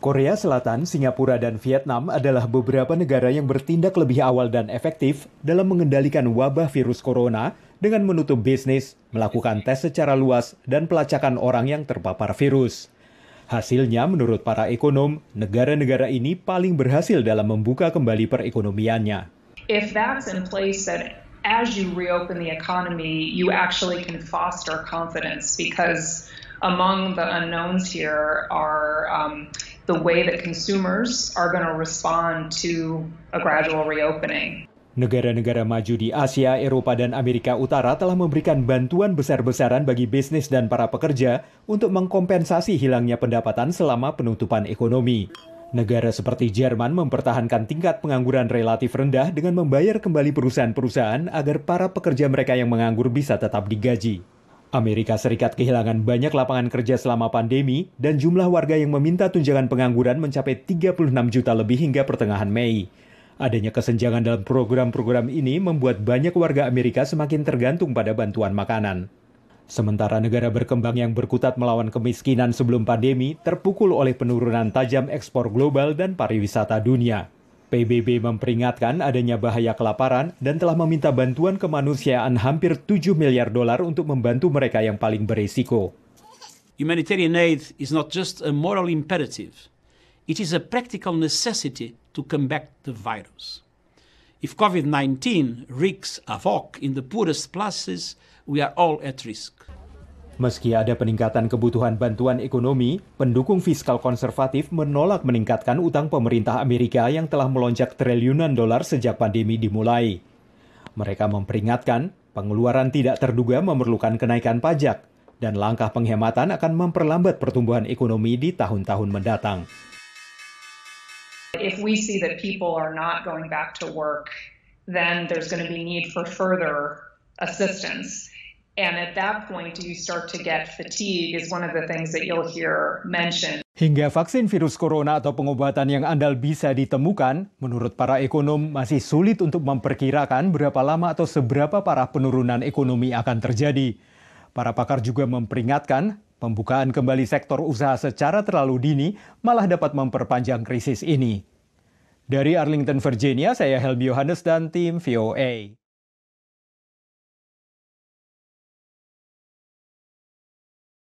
Korea Selatan, Singapura, dan Vietnam adalah beberapa negara yang bertindak lebih awal dan efektif dalam mengendalikan wabah virus corona dengan menutup bisnis, melakukan tes secara luas, dan pelacakan orang yang terpapar virus. Hasilnya, menurut para ekonom, negara-negara ini paling berhasil dalam membuka kembali perekonomiannya. If that's in place, that as you reopen the economy, you actually can foster confidence, because among the unknowns here are the way that consumers are going to respond to a gradual reopening. Negara-negara maju di Asia, Eropa, dan Amerika Utara telah memberikan bantuan besar-besaran bagi bisnis dan para pekerja untuk mengkompensasi hilangnya pendapatan selama penutupan ekonomi. Negara seperti Jerman mempertahankan tingkat pengangguran relatif rendah dengan membayar kembali perusahaan-perusahaan agar para pekerja mereka yang menganggur bisa tetap digaji. Amerika Serikat kehilangan banyak lapangan kerja selama pandemi dan jumlah warga yang meminta tunjangan pengangguran mencapai 36 juta lebih hingga pertengahan Mei. Adanya kesenjangan dalam program-program ini membuat banyak warga Amerika semakin tergantung pada bantuan makanan. Sementara negara berkembang yang berkutat melawan kemiskinan sebelum pandemi terpukul oleh penurunan tajam ekspor global dan pariwisata dunia. PBB memperingatkan adanya bahaya kelaparan dan telah meminta bantuan kemanusiaan hampir 7 miliar dolar untuk membantu mereka yang paling berisiko. Humanitarian aid is not just a moral imperative. It is a practical necessity to combat the virus. If COVID-19 wreaks havoc in the poorest places, we are all at risk. Meski ada peningkatan kebutuhan bantuan ekonomi, pendukung fiskal konservatif menolak meningkatkan utang pemerintah Amerika yang telah melonjak triliunan dolar sejak pandemi dimulai. Mereka memperingatkan pengeluaran tidak terduga memerlukan kenaikan pajak, dan langkah penghematan akan memperlambat pertumbuhan ekonomi di tahun-tahun mendatang. If we see that people are not going back to work, then there's going to be need for further assistance. And at that point, you start to get fatigue is one of the things that you'll hear mentioned. Hingga vaksin virus corona atau pengobatan yang andal bisa ditemukan, menurut para ekonom masih sulit untuk memperkirakan berapa lama atau seberapa parah penurunan ekonomi akan terjadi. Para pakar juga memperingatkan, pembukaan kembali sektor usaha secara terlalu dini malah dapat memperpanjang krisis ini. Dari Arlington, Virginia, saya Helmi Yohanes dan tim VOA.